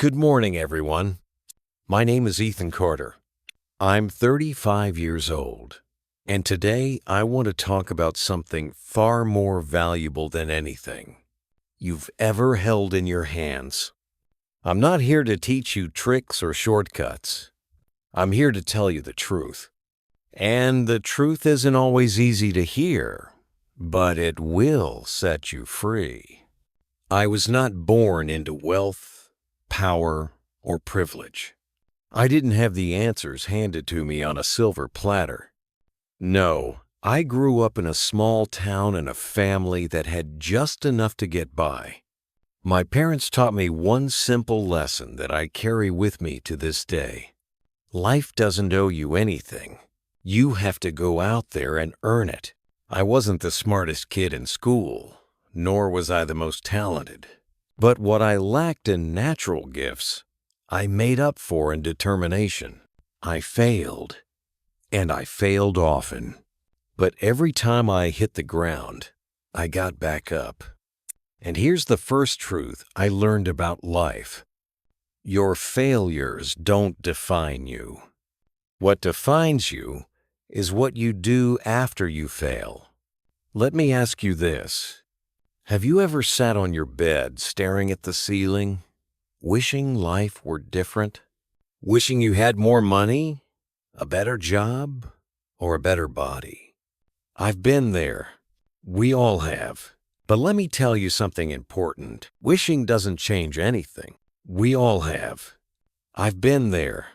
Good morning, everyone. My name is Ethan Carter. I'm 35 years old, and today I want to talk about something far more valuable than anything you've ever held in your hands. I'm not here to teach you tricks or shortcuts. I'm here to tell you the truth. And the truth isn't always easy to hear, but it will set you free. I was not born into wealth, power, or privilege. I didn't have the answers handed to me on a silver platter. No, I grew up in a small town in a family that had just enough to get by. My parents taught me one simple lesson that I carry with me to this day. Life doesn't owe you anything. You have to go out there and earn it. I wasn't the smartest kid in school, nor was I the most talented. But what I lacked in natural gifts, I made up for in determination. I failed, and I failed often. But every time I hit the ground, I got back up. And here's the first truth I learned about life. Your failures don't define you. What defines you is what you do after you fail. Let me ask you this. Have you ever sat on your bed staring at the ceiling, wishing life were different? Wishing you had more money, a better job, or a better body? I've been there. We all have. But let me tell you something important. Wishing doesn't change anything. We all have. I've been there.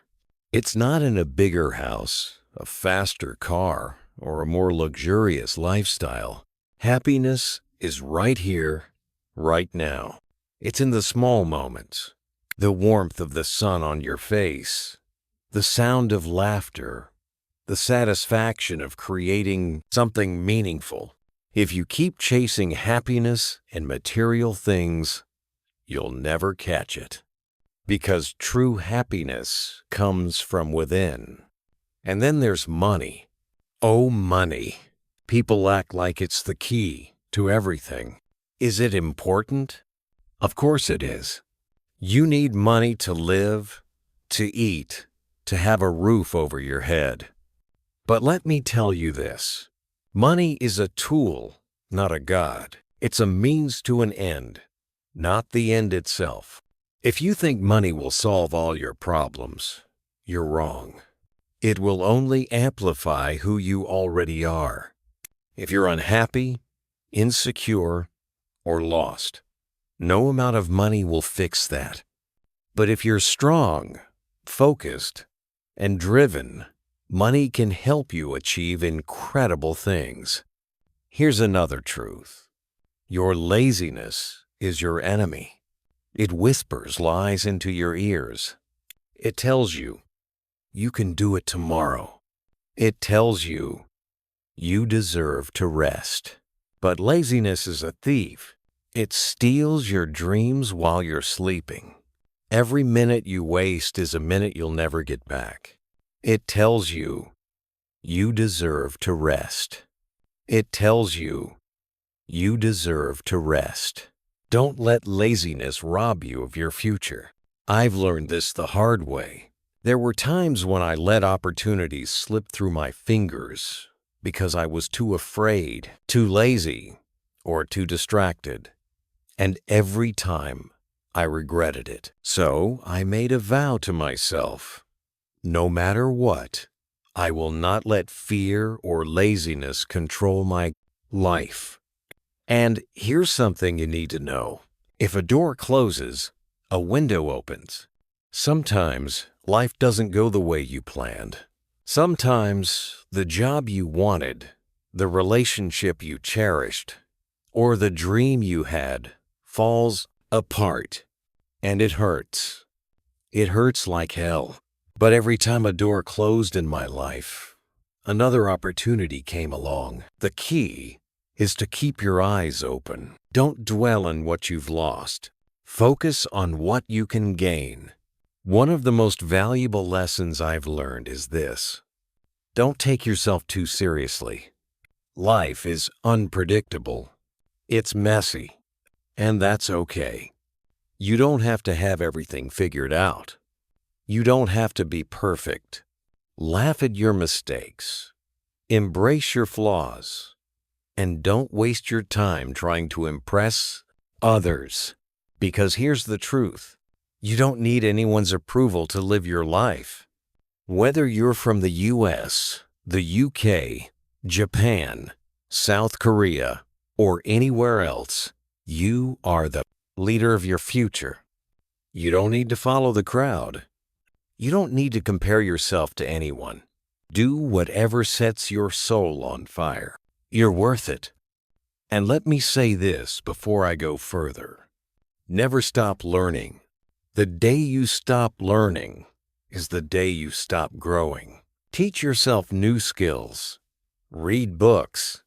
It's not in a bigger house, a faster car, or a more luxurious lifestyle. Happiness is right here, right now. It's in the small moments. The warmth of the sun on your face, the sound of laughter, the satisfaction of creating something meaningful. If you keep chasing happiness and material things, you'll never catch it. Because true happiness comes from within. And then there's money. Oh, money. People act like it's the key to everything. Is it important? Of course it is. You need money to live, to eat, to have a roof over your head. But let me tell you this. Money is a tool, not a god. It's a means to an end, not the end itself. If you think money will solve all your problems, you're wrong. It will only amplify who you already are. If you're unhappy, insecure, or lost, no amount of money will fix that. But if you're strong, focused, and driven, money can help you achieve incredible things. Here's another truth. Your laziness is your enemy. It whispers lies into your ears. It tells you, you can do it tomorrow. It tells you, you deserve to rest. But laziness is a thief. It steals your dreams while you're sleeping. Every minute you waste is a minute you'll never get back. It tells you, you deserve to rest. It tells you, you deserve to rest. Don't let laziness rob you of your future. I've learned this the hard way. There were times when I let opportunities slip through my fingers because I was too afraid, too lazy, or too distracted. And every time I regretted it. So I made a vow to myself. No matter what, I will not let fear or laziness control my life. And here's something you need to know. If a door closes, a window opens. Sometimes life doesn't go the way you planned. Sometimes the job you wanted, the relationship you cherished, or the dream you had falls apart. And it hurts. It hurts like hell. But every time a door closed in my life, another opportunity came along. The key is to keep your eyes open. Don't dwell on what you've lost. Focus on what you can gain. One of the most valuable lessons I've learned is this. Don't take yourself too seriously. Life is unpredictable. It's messy, and that's okay. You don't have to have everything figured out. You don't have to be perfect. Laugh at your mistakes. Embrace your flaws. And don't waste your time trying to impress others. Because here's the truth. You don't need anyone's approval to live your life. Whether you're from the US, the UK, Japan, South Korea, or anywhere else, you are the leader of your future. You don't need to follow the crowd. You don't need to compare yourself to anyone. Do whatever sets your soul on fire. You're worth it. And let me say this before I go further. Never stop learning. The day you stop learning is the day you stop growing. Teach yourself new skills. Read books.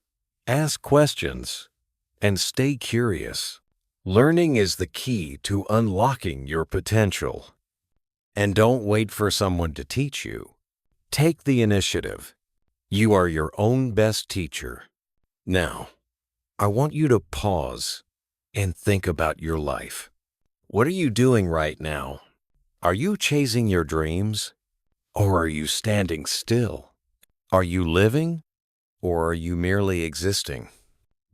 Ask questions. And stay curious. Learning is the key to unlocking your potential. And don't wait for someone to teach you. Take the initiative. You are your own best teacher. Now, I want you to pause and think about your life. What are you doing right now? Are you chasing your dreams? Or are you standing still? Are you living? Or are you merely existing?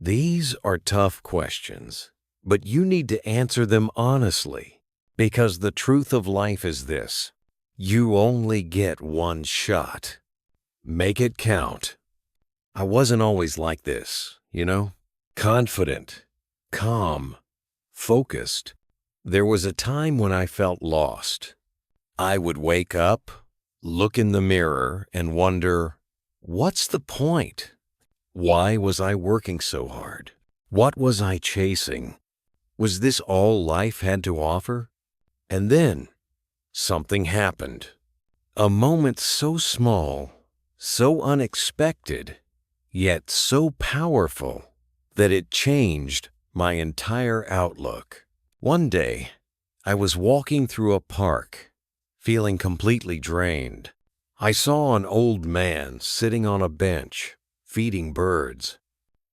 These are tough questions, but you need to answer them honestly, because the truth of life is this: you only get one shot. Make it count. I wasn't always like this, confident, calm, focused. There was a time when I felt lost. I would wake up, look in the mirror, and wonder, what's the point? Why was I working so hard? What was I chasing? Was this all life had to offer? And then, something happened. A moment so small, so unexpected, yet so powerful that it changed my entire outlook. One day, I was walking through a park, feeling completely drained. I saw an old man sitting on a bench, feeding birds.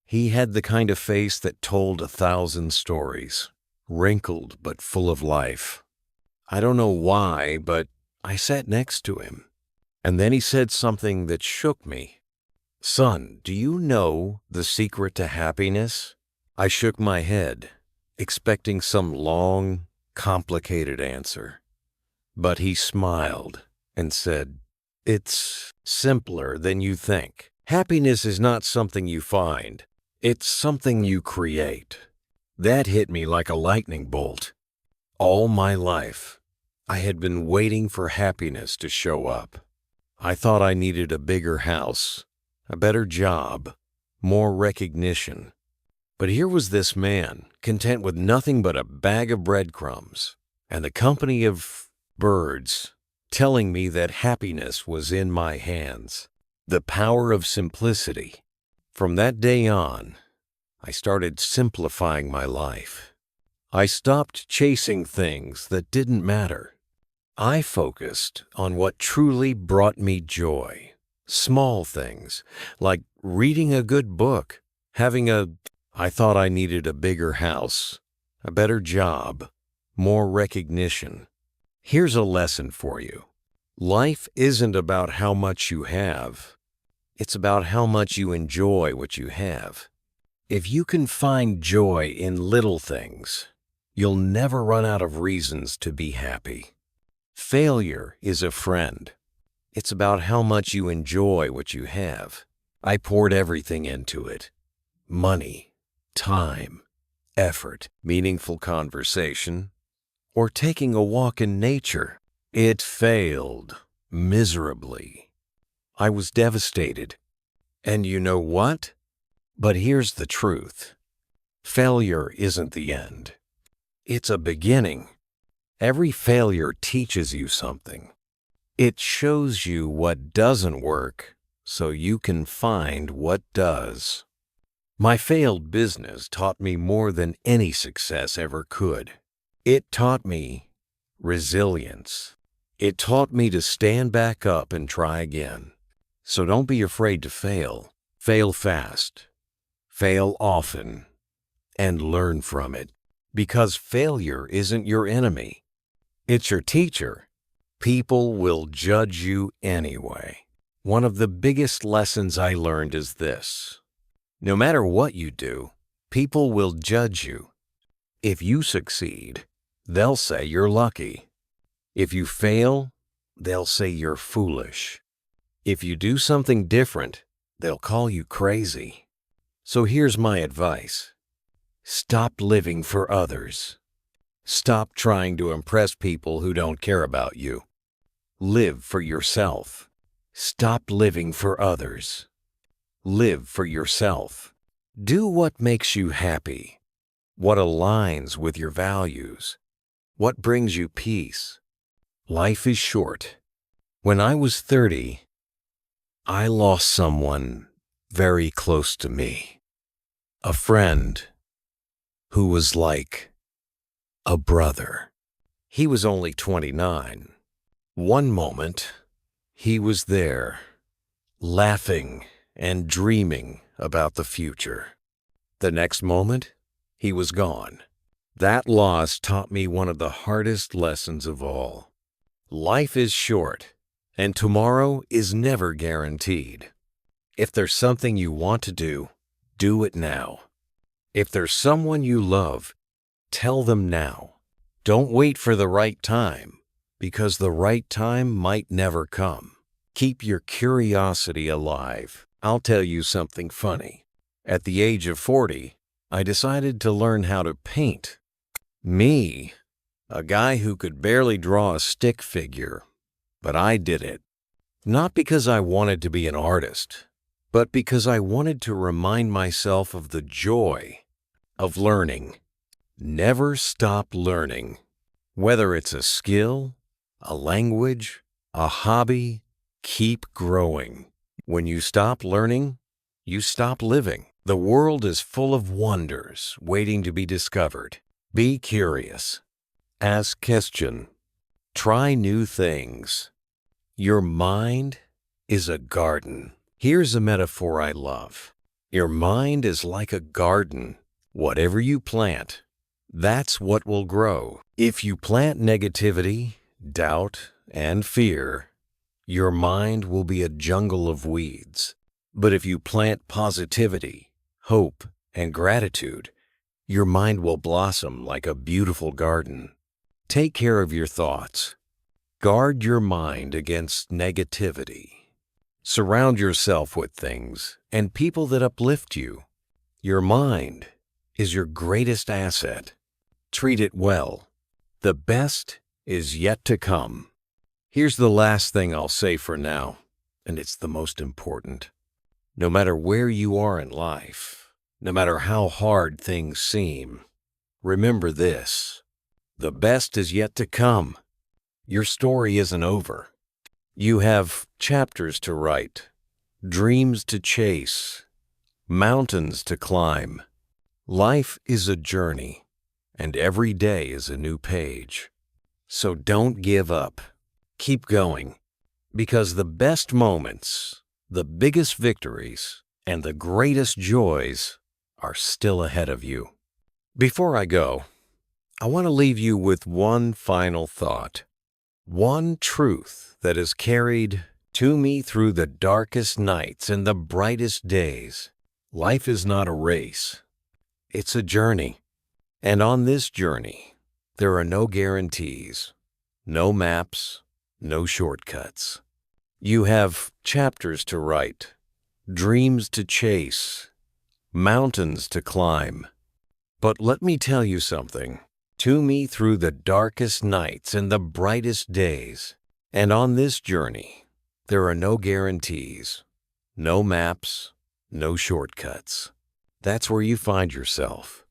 He had the kind of face that told 1,000 stories, wrinkled but full of life. I don't know why, but I sat next to him. And then he said something that shook me. "Son, do you know the secret to happiness?" I shook my head, expecting some long, complicated answer. But he smiled and said, "It's simpler than you think. Happiness is not something you find. It's something you create." That hit me like a lightning bolt. All my life, I had been waiting for happiness to show up. I thought I needed a bigger house, a better job, more recognition. But here was this man, content with nothing but a bag of breadcrumbs and the company of birds, telling me that happiness was in my hands. The power of simplicity. From that day on, I started simplifying my life. I stopped chasing things that didn't matter. I focused on what truly brought me joy. Small things, like reading a good book, I thought I needed a bigger house, a better job, more recognition. Here's a lesson for you. Life isn't about how much you have. It's about how much you enjoy what you have. If you can find joy in little things, you'll never run out of reasons to be happy. Failure is a friend. It's about how much you enjoy what you have. I poured everything into it. Money, time, effort, meaningful conversation, or taking a walk in nature. It failed miserably. I was devastated. And you know what? But here's the truth. Failure isn't the end. It's a beginning. Every failure teaches you something. It shows you what doesn't work so you can find what does. My failed business taught me more than any success ever could. It taught me resilience. It taught me to stand back up and try again. So don't be afraid to fail. Fail fast. Fail often. And learn from it. Because failure isn't your enemy. It's your teacher. People will judge you anyway. One of the biggest lessons I learned is this. No matter what you do, people will judge you. If you succeed, they'll say you're lucky. If you fail, they'll say you're foolish. If you do something different, they'll call you crazy. So here's my advice. Stop living for others. Stop trying to impress people who don't care about you. Live for yourself. Stop living for others. Live for yourself. Do what makes you happy, what aligns with your values, what brings you peace. Life is short. When I was 30, I lost someone very close to me. A friend who was like a brother. He was only 29. One moment, he was there, laughing and dreaming about the future. The next moment, he was gone. That loss taught me one of the hardest lessons of all. Life is short, and tomorrow is never guaranteed. If there's something you want to do it now. If there's someone you love, tell them now. Don't wait for the right time, because the right time might never come. Keep your curiosity alive. I'll tell you something funny. At the age of 40, I decided to learn how to paint. Me, a guy who could barely draw a stick figure, but I did it. Not because I wanted to be an artist, but because I wanted to remind myself of the joy of learning. Never stop learning. Whether it's a skill, a language, a hobby, keep growing. When you stop learning, you stop living. The world is full of wonders waiting to be discovered. Be curious. Ask questions. Try new things. Your mind is a garden. Here's a metaphor I love. Your mind is like a garden. Whatever you plant, that's what will grow. If you plant negativity, doubt, and fear, your mind will be a jungle of weeds. But if you plant positivity, hope, and gratitude, your mind will blossom like a beautiful garden. Take care of your thoughts. Guard your mind against negativity. Surround yourself with things and people that uplift you. Your mind is your greatest asset. Treat it well. The best is yet to come. Here's the last thing I'll say for now, and it's the most important. No matter where you are in life, no matter how hard things seem, remember this. The best is yet to come. Your story isn't over. You have chapters to write, dreams to chase, mountains to climb. Life is a journey, and every day is a new page. So don't give up. Keep going, because the best moments, the biggest victories, and the greatest joys are still ahead of you. Before I go, I want to leave you with one final thought. One truth that is carried to me through the darkest nights and the brightest days. Life is not a race. It's a journey. And on this journey, there are no guarantees, no maps, no shortcuts. You have chapters to write, dreams to chase, mountains to climb. But let me tell you something. To me through the darkest nights and the brightest days. And on this journey, there are no guarantees, no maps, no shortcuts. That's where you find yourself.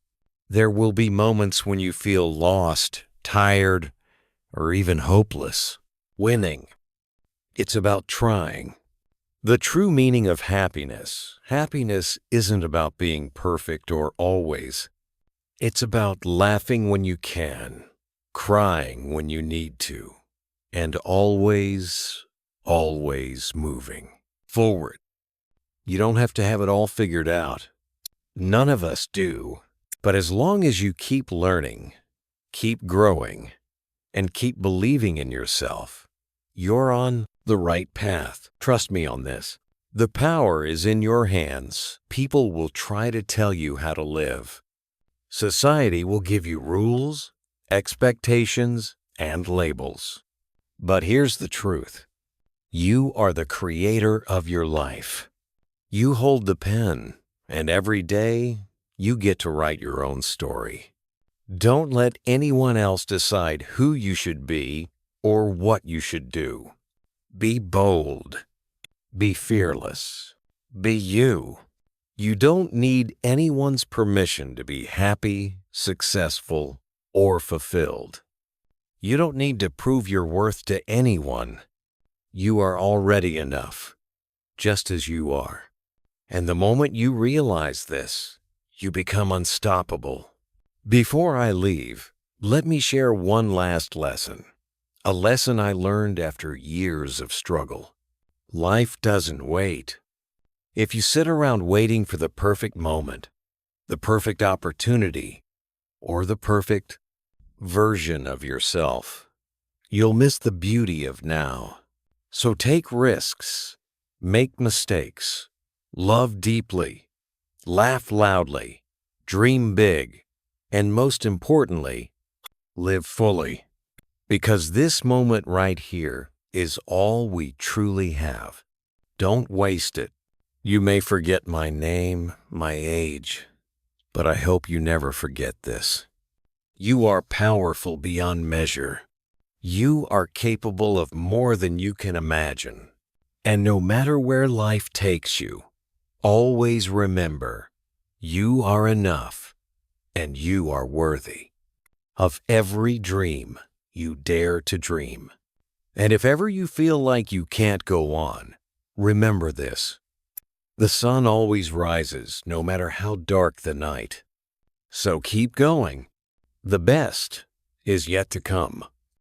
There will be moments when you feel lost, tired, or even hopeless. Winning. It's about trying. The true meaning of happiness isn't about being perfect or always. It's about laughing when you can, crying when you need to, and always, always moving forward. You don't have to have it all figured out. None of us do. But as long as you keep learning, keep growing, and keep believing in yourself, you're on the right path. Trust me on this. The power is in your hands. People will try to tell you how to live. Society will give you rules, expectations, and labels. But here's the truth. You are the creator of your life. You hold the pen, and every day you get to write your own story. Don't let anyone else decide who you should be or what you should do. Be bold. Be fearless. Be you. You don't need anyone's permission to be happy, successful, or fulfilled. You don't need to prove your worth to anyone. You are already enough, just as you are. And the moment you realize this, you become unstoppable. Before I leave, let me share one last lesson. A lesson I learned after years of struggle. Life doesn't wait. If you sit around waiting for the perfect moment, the perfect opportunity, or the perfect version of yourself, you'll miss the beauty of now. So take risks, make mistakes, love deeply, laugh loudly, dream big, and most importantly, live fully. Because this moment right here is all we truly have. Don't waste it. You may forget my name, my age, but I hope you never forget this. You are powerful beyond measure. You are capable of more than you can imagine. And no matter where life takes you, always remember, you are enough and you are worthy of every dream you dare to dream. And if ever you feel like you can't go on, remember this. The sun always rises no matter how dark the night. So keep going. The best is yet to come.